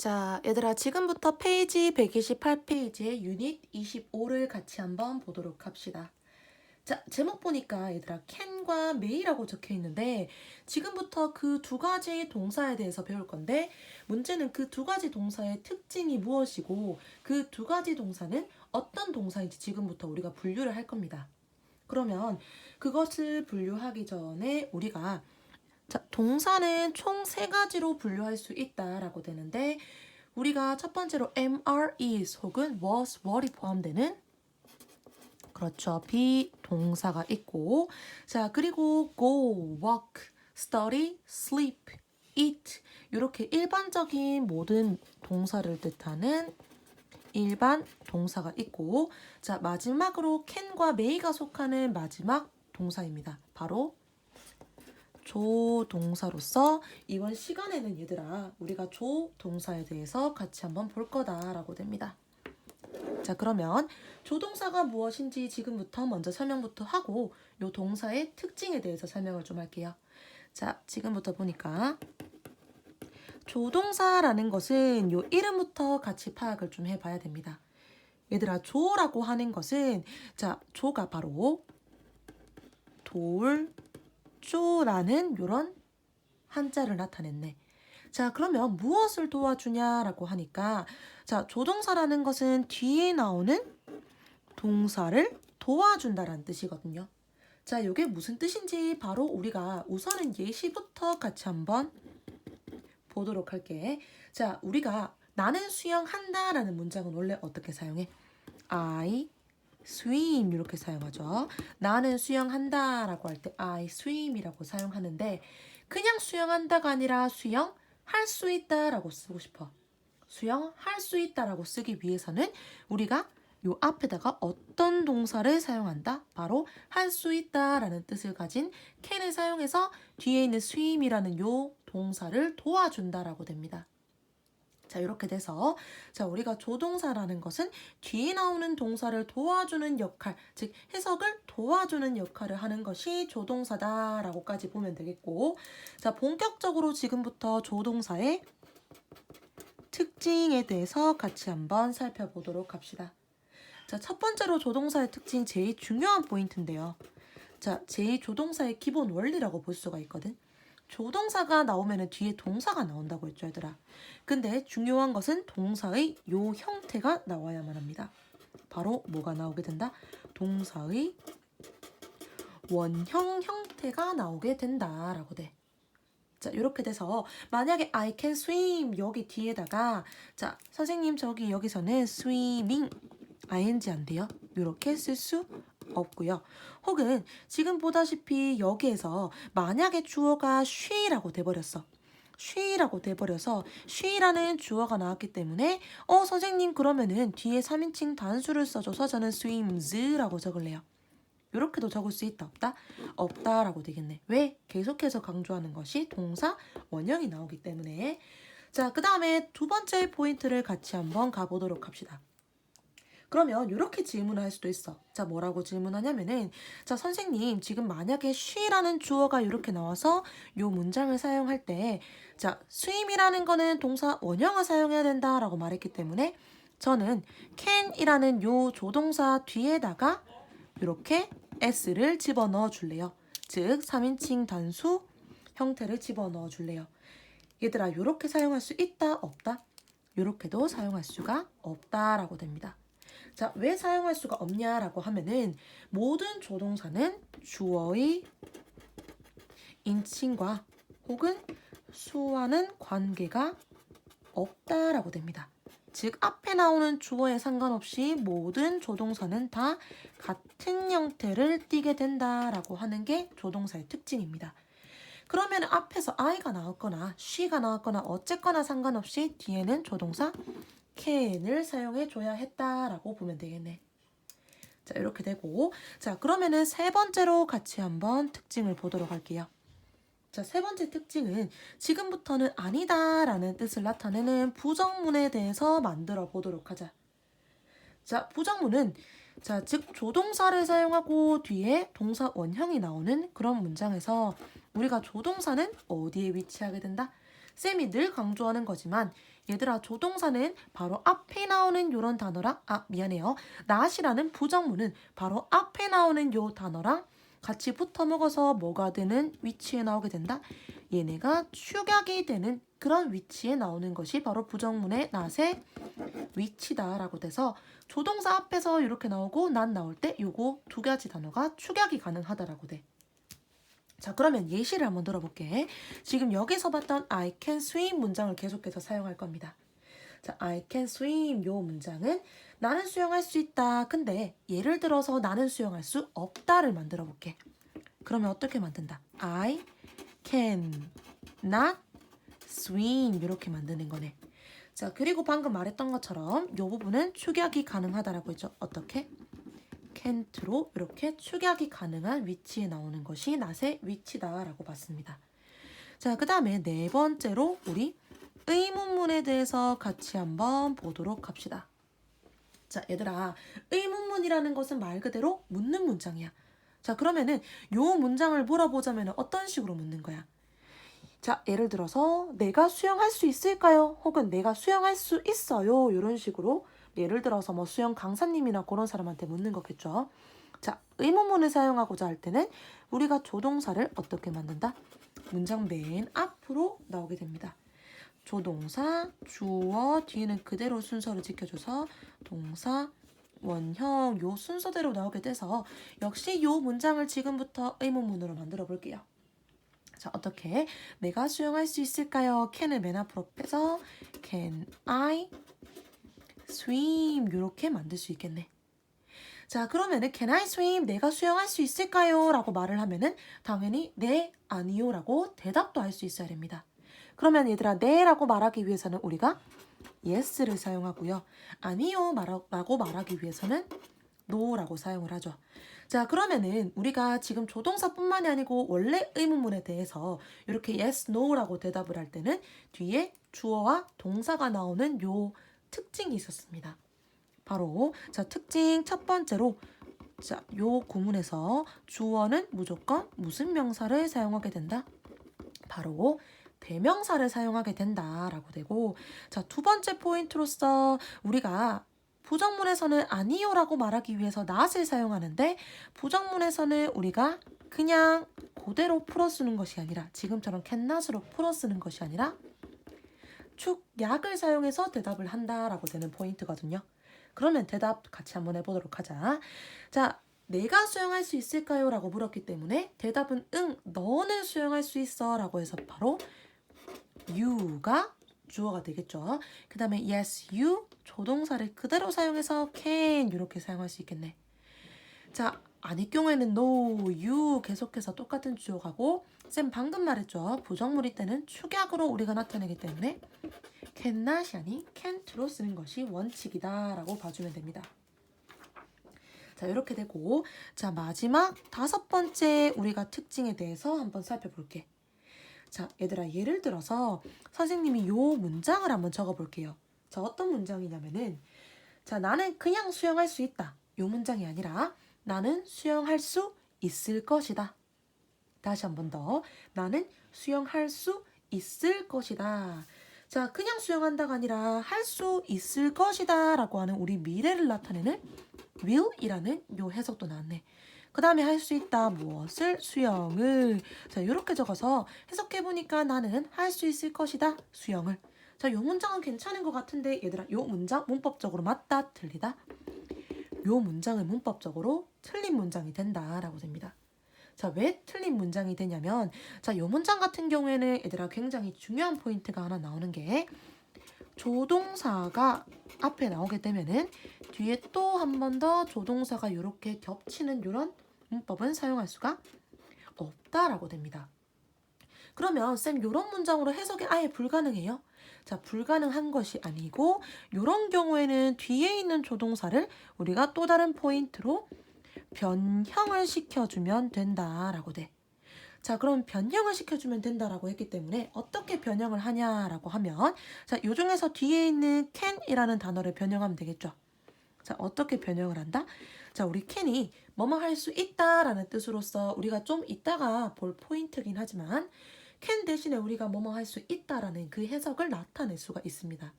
자, 얘들아, 지금부터 페이지 128페이지의 유닛 25를 같이 한번 보도록 합시다. 자, 제목 보니까 얘들아, can과 may라고 적혀 있는데 지금부터 그 두 가지 동사에 대해서 배울 건데 문제는 그 두 가지 동사의 특징이 무엇이고 그 두 가지 동사는 어떤 동사인지 지금부터 우리가 분류를 할 겁니다. 그러면 그것을 분류하기 전에 우리가 자, 동사는 총 세 가지로 분류할 수 있다라고 되는데 우리가 첫 번째로 MR, is 혹은 was, were이 포함되는 그렇죠. 비동사가 있고 자, 그리고 go, walk, study, sleep, eat 이렇게 일반적인 모든 동사를 뜻하는 일반 동사가 있고 자, 마지막으로 can과 may가 속하는 마지막 동사입니다. 바로 조동사로서 이번 시간에는 얘들아 우리가 조동사에 대해서 같이 한번 볼 거다라고 됩니다. 자, 그러면 조동사가 무엇인지 지금부터 먼저 설명부터 하고 요 동사의 특징에 대해서 설명을 좀 할게요. 자, 지금부터 보니까 조동사라는 것은 요 이름부터 같이 파악을 좀 해봐야 됩니다. 얘들아, 조라고 하는 것은 자, 조가 바로 돌, 조라는 요런 한자를 나타냈네. 자, 그러면 무엇을 도와주냐라고 하니까 자, 조동사라는 것은 뒤에 나오는 동사를 도와준다라는 뜻이거든요. 자, 이게 무슨 뜻인지 바로 우리가 우선은 예시부터 같이 한번 보도록 할게. 자, 우리가 나는 수영한다라는 문장은 원래 어떻게 사용해? I swim 이렇게 사용하죠. 나는 수영한다라고 할 때 I swim이라고 사용하는데 그냥 수영한다가 아니라 수영할 수 있다라고 쓰고 싶어. 수영할 수 있다라고 쓰기 위해서는 우리가 요 앞에다가 어떤 동사를 사용한다? 바로 할 수 있다라는 뜻을 가진 can을 사용해서 뒤에 있는 swim이라는 요 동사를 도와준다라고 됩니다. 자, 이렇게 돼서 자, 우리가 조동사라는 것은 뒤에 나오는 동사를 도와주는 역할, 즉 해석을 도와주는 역할을 하는 것이 조동사다라고까지 보면 되겠고 자, 본격적으로 지금부터 조동사의 특징에 대해서 같이 한번 살펴보도록 합시다. 자, 첫 번째로 조동사의 특징 제일 중요한 포인트인데요. 자, 제일 조동사의 기본 원리라고 볼 수가 있거든. 조동사가 나오면 뒤에 동사가 나온다고 했죠, 얘들아. 근데 중요한 것은 동사의 요 형태가 나와야만 합니다. 바로 뭐가 나오게 된다? 동사의 원형 형태가 나오게 된다라고 돼. 자, 이렇게 돼서 만약에 I can swim 여기 뒤에다가 자, 선생님 저기 여기서는 swimming ing 안 돼요. 이렇게 쓸 수 없고요. 혹은 지금 보다시피 여기에서 만약에 주어가 she라고 돼버렸어. she라고 돼버려서 she라는 주어가 나왔기 때문에 선생님 그러면은 뒤에 3인칭 단수를 써줘서 저는 swims라고 적을래요. 이렇게도 적을 수 있다 없다? 없다라고 되겠네. 왜? 계속해서 강조하는 것이 동사 원형이 나오기 때문에 자, 그 다음에 두 번째 포인트를 같이 한번 가보도록 합시다. 그러면 이렇게 질문을 할 수도 있어. 자, 뭐라고 질문하냐면은 자, 선생님 지금 만약에 she라는 주어가 이렇게 나와서 요 문장을 사용할 때 자, swim이라는 거는 동사 원형을 사용해야 된다라고 말했기 때문에 저는 can이라는 요 조동사 뒤에다가 이렇게 s를 집어넣어 줄래요. 즉 3인칭 단수 형태를 집어넣어 줄래요. 얘들아, 이렇게 사용할 수 있다 없다? 이렇게도 사용할 수가 없다라고 됩니다. 자, 왜 사용할 수가 없냐라고 하면은 모든 조동사는 주어의 인칭과 혹은 수와는 관계가 없다라고 됩니다. 즉 앞에 나오는 주어에 상관없이 모든 조동사는 다 같은 형태를 띠게 된다라고 하는 게 조동사의 특징입니다. 그러면 앞에서 I가 나왔거나 she가 나왔거나 어쨌거나 상관없이 뒤에는 조동사 can을 사용해 줘야 했다라고 보면 되겠네. 자, 이렇게 되고 자, 그러면은 세 번째로 같이 한번 특징을 보도록 할게요. 자, 세 번째 특징은 지금부터는 아니다라는 뜻을 나타내는 부정문에 대해서 만들어 보도록 하자. 자, 부정문은 자, 즉 조동사를 사용하고 뒤에 동사 원형이 나오는 그런 문장에서 우리가 조동사는 어디에 위치하게 된다? 쌤이 늘 강조하는 거지만 얘들아 조동사는 바로 앞에 나오는 요런 단어랑 미안해요. not이라는 부정문은 바로 앞에 나오는 요 단어랑 같이 붙어 먹어서 뭐가 되는 위치에 나오게 된다. 얘네가 축약이 되는 그런 위치에 나오는 것이 바로 부정문의 not의 위치다라고 돼서 조동사 앞에서 이렇게 나오고 not 나올 때 요거 두 가지 단어가 축약이 가능하다라고 돼. 자, 그러면 예시를 한번 들어볼게. 지금 여기서 봤던 I can swim 문장을 계속해서 사용할 겁니다. 자, I can swim 요 문장은 나는 수영할 수 있다. 근데 예를 들어서 나는 수영할 수 없다를 만들어 볼게. 그러면 어떻게 만든다? I can not swim 이렇게 만드는 거네. 자, 그리고 방금 말했던 것처럼 요 부분은 축약이 가능하다라고 했죠. 어떻게? can't로 이렇게 축약이 가능한 위치에 나오는 것이 not의 위치다라고 봤습니다. 자, 그 다음에 네 번째로 우리 의문문에 대해서 같이 한번 보도록 합시다. 자, 얘들아, 의문문이라는 것은 말 그대로 묻는 문장이야. 자, 그러면은 요 문장을 물어보자면 어떤 식으로 묻는 거야? 자, 예를 들어서 내가 수영할 수 있을까요? 혹은 내가 수영할 수 있어요. 이런 식으로 예를 들어서 뭐 수영 강사님이나 그런 사람한테 묻는 거겠죠. 자, 의문문을 사용하고자 할 때는 우리가 조동사를 어떻게 만든다? 문장 맨 앞으로 나오게 됩니다. 조동사, 주어, 뒤에는 그대로 순서를 지켜줘서 동사, 원형 요 순서대로 나오게 돼서 역시 요 문장을 지금부터 의문문으로 만들어 볼게요. 자, 어떻게? 내가 수영할 수 있을까요? can을 맨 앞으로 빼서 can I swim 이렇게 만들 수 있겠네. 자, 그러면은 can I swim? 내가 수영할 수 있을까요? 라고 말을 하면은 당연히 네, 아니요 라고 대답도 할 수 있어야 됩니다. 그러면 얘들아 네 라고 말하기 위해서는 우리가 yes를 사용하고요. 아니요 라고 말하기 위해서는 no라고 사용을 하죠. 자, 그러면은 우리가 지금 조동사뿐만이 아니고 원래 의문문에 대해서 이렇게 yes, no라고 대답을 할 때는 뒤에 주어와 동사가 나오는 요 특징이 있었습니다. 바로 자, 특징 첫 번째로 자, 요 구문에서 주어는 무조건 무슨 명사를 사용하게 된다? 바로 대명사를 사용하게 된다라고 되고, 자, 두 번째 포인트로서 우리가 부정문에서는 아니요라고 말하기 위해서 not을 사용하는데 부정문에서는 우리가 그냥 그대로 풀어쓰는 것이 아니라 지금처럼 cannot으로 풀어쓰는 것이 아니라 축약을 사용해서 대답을 한다라고 되는 포인트거든요. 그러면 대답 같이 한번 해보도록 하자. 자, 내가 수영할 수 있을까요? 라고 물었기 때문에 대답은 응, 너는 수영할 수 있어 라고 해서 바로 you가 주어가 되겠죠. 그 다음에 yes, you 조동사를 그대로 사용해서 can 이렇게 사용할 수 있겠네. 자, 아닐 경우에는 no, you 계속해서 똑같은 주어가고 쌤 방금 말했죠. 부정물일 때는 축약으로 우리가 나타내기 때문에 cannot이 아닌 can't로 쓰는 것이 원칙이다 라고 봐주면 됩니다. 자, 이렇게 되고 자, 마지막 다섯 번째 우리가 특징에 대해서 한번 살펴볼게. 자, 얘들아 예를 들어서 선생님이 요 문장을 한번 적어볼게요. 자, 어떤 문장이냐면은 자, 나는 그냥 수영할 수 있다. 요 문장이 아니라 나는 수영할 수 있을 것이다. 다시 한 번 더. 나는 수영할 수 있을 것이다. 자, 그냥 수영한다가 아니라 할 수 있을 것이다 라고 하는 우리 미래를 나타내는 will이라는 요 해석도 나왔네. 그 다음에 할 수 있다 무엇을? 수영을. 자, 이렇게 적어서 해석해보니까 나는 할 수 있을 것이다 수영을. 자, 요 문장은 괜찮은 것 같은데 얘들아 요 문장 문법적으로 맞다 틀리다? 요 문장은 문법적으로 틀린 문장이 된다라고 됩니다. 자, 왜 틀린 문장이 되냐면 자, 요 문장 같은 경우에는 얘들아 굉장히 중요한 포인트가 하나 나오는 게 조동사가 앞에 나오게 되면은 뒤에 또 한 번 더 조동사가 이렇게 겹치는 이런 문법은 사용할 수가 없다라고 됩니다. 그러면 쌤 이런 문장으로 해석이 아예 불가능해요? 자, 불가능한 것이 아니고 이런 경우에는 뒤에 있는 조동사를 우리가 또 다른 포인트로 변형을 시켜주면 된다라고 돼. 자, 그럼 변형을 시켜주면 된다라고 했기 때문에 어떻게 변형을 하냐라고 하면 자, 요 중에서 뒤에 있는 can이라는 단어를 변형하면 되겠죠. 자, 어떻게 변형을 한다? 자, 우리 can이 뭐뭐 할 수 있다라는 뜻으로서 우리가 좀 이따가 볼 포인트긴 하지만 can 대신에 우리가 뭐뭐 할 수 있다라는 그 해석을 나타낼 수가 있습니다.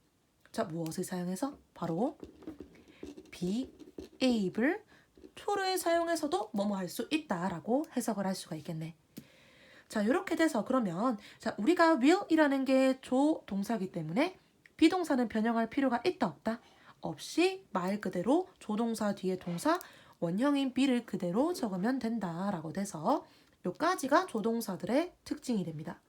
자, 무엇을 사용해서? 바로 be able to를 사용해서도 뭐뭐 할 수 있다라고 해석을 할 수가 있겠네. 자, 이렇게 돼서 그러면 자, 우리가 will이라는 게 조동사이기 때문에 비동사는 변형할 필요가 있다 없다? 없이 말 그대로 조동사 뒤에 동사 원형인 be를 그대로 적으면 된다라고 돼서 요까지가 조동사들의 특징이 됩니다.